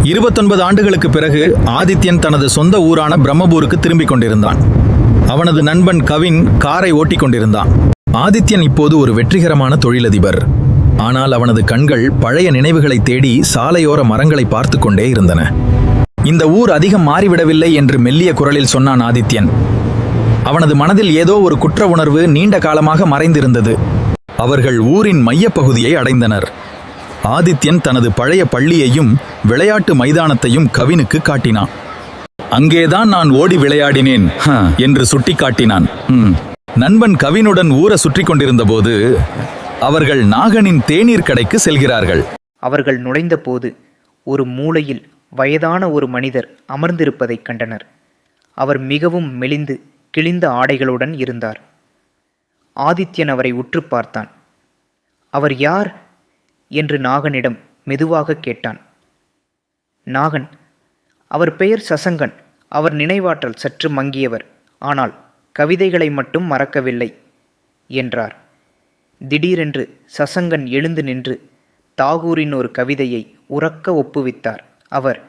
29 ஆண்டுகளுக்கு பிறகு ஆதித்யன் தனது சொந்த ஊரான பிரம்மபூருக்கு திரும்பிக் கொண்டிருந்தான். அவனது நண்பன் கவின் காரை ஓட்டிக் கொண்டிருந்தான். ஆதித்யன் இப்போது ஒரு வெற்றிகரமான தொழிலதிபர். ஆனால் அவனது கண்கள் பழைய நினைவுகளை தேடி சாலையோர மரங்களை பார்த்து கொண்டே இருந்தன. இந்த ஊர் அதிகம் மாறிவிடவில்லை என்று மெல்லிய குரலில் சொன்னான் ஆதித்யன். அவனது மனதில் ஏதோ ஒரு குற்ற உணர்வு நீண்ட காலமாக மறைந்திருந்தது. அவர்கள் ஊரின் மையப்பகுதியை அடைந்தனர். ஆதித்யன் தனது பழைய பள்ளியையும் விளையாட்டு மைதானத்தையும் கவினுக்கு காட்டினான். அங்கேதான் நான் ஓடி விளையாடினேன் என்று சுட்டிக்காட்டினான். நண்பன் கவினுடன் ஊரை சுற்றி கொண்டிருந்த போது அவர்கள் நாகனின் தேநீர் கடைக்கு செல்கிறார்கள். அவர்கள் நுழைந்த போது ஒரு மூலையில் வயதான ஒரு மனிதர் அமர்ந்திருப்பதைக் கண்டனர். அவர் மிகவும் மெலிந்து கிழிந்த ஆடைகளுடன் இருந்தார். ஆதித்யன் அவரை உற்று பார்த்தான். அவர் யார் என்று நாகனிடம் மெதுவாக கேட்டான். நாகன், அவர் பெயர் சசங்கன். அவர் நினைவாற்றல் சற்று மங்கியவர், ஆனால் கவிதைகளை மட்டும் மறக்கவில்லை என்றார். திடீரென்று சசங்கன் எழுந்து நின்று தாகூரின் ஒரு கவிதையை உரக்க ஒப்புவித்தார். அவர்,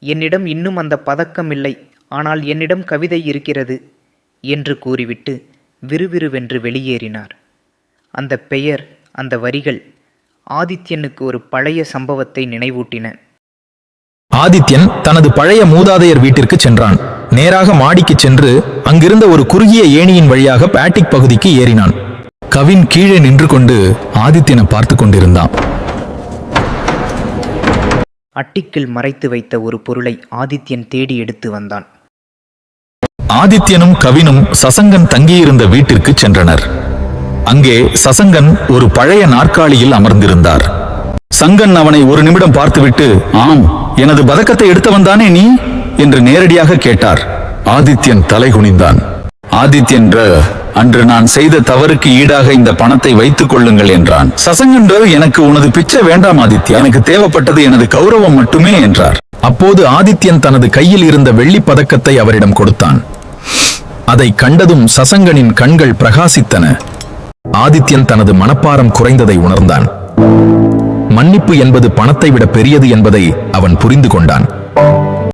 என்னிடம் இன்னும் அந்த பதக்கம் இல்லை, ஆனால் என்னிடம் கவிதை இருக்கிறது என்று கூறிவிட்டு விறுவிறுவென்று வெளியேறினார். அந்த பெயர், அந்த வரிகள் ஆதித்யனுக்கு ஒரு பழைய சம்பவத்தை நினைவூட்டின. ஆதித்யன் தனது பழைய மூதாதையர் வீட்டிற்கு சென்றான். நேராக மாடிக்கு சென்று அங்கிருந்த ஒரு குறுகிய ஏணியின் வழியாக பேட்டிக் பகுதிக்கு ஏறினான். கவின் கீழே நின்று கொண்டு ஆதித்யனை பார்த்து கொண்டிருந்தான். அட்டிக்கில் மறைத்து வைத்த ஒரு பொருளை ஆதித்யன் தேடி எடுத்து வந்தான். ஆதித்யனும் கவினும் சசங்கன் தங்கியிருந்த வீட்டிற்கு சென்றனர். அங்கே சசங்கன் ஒரு பழைய நாற்காலியில் அமர்ந்திருந்தார். சங்கன் அவனை ஒரு நிமிடம் பார்த்துவிட்டு, ஆம், எனது பதக்கத்தை எடுத்தவன்தானே நீ என்று நேரடியாக கேட்டார். ஆதித்யன் தலை குனிந்தான். ஆதித்யன், அன்று நான் செய்த தவறுக்கு ஈடாக இந்த பணத்தை வைத்துக் கொள்ளுங்கள் என்றான். சசங்கன், எனக்கு உனது பிச்சை வேண்டாம் ஆதித்யா, எனக்கு தேவைப்பட்டது எனது கௌரவம் மட்டுமே என்றார். அப்போது ஆதித்யன் தனது கையில் இருந்த வெள்ளி பதக்கத்தை அவரிடம் கொடுத்தான். அதை கண்டதும் சசங்கனின் கண்கள் பிரகாசித்தன. ஆதித்யன் தனது மனப்பாரம் குறைந்ததை உணர்ந்தான். மன்னிப்பு என்பது பணத்தை விட பெரியது என்பதை அவன் புரிந்து கொண்டான்.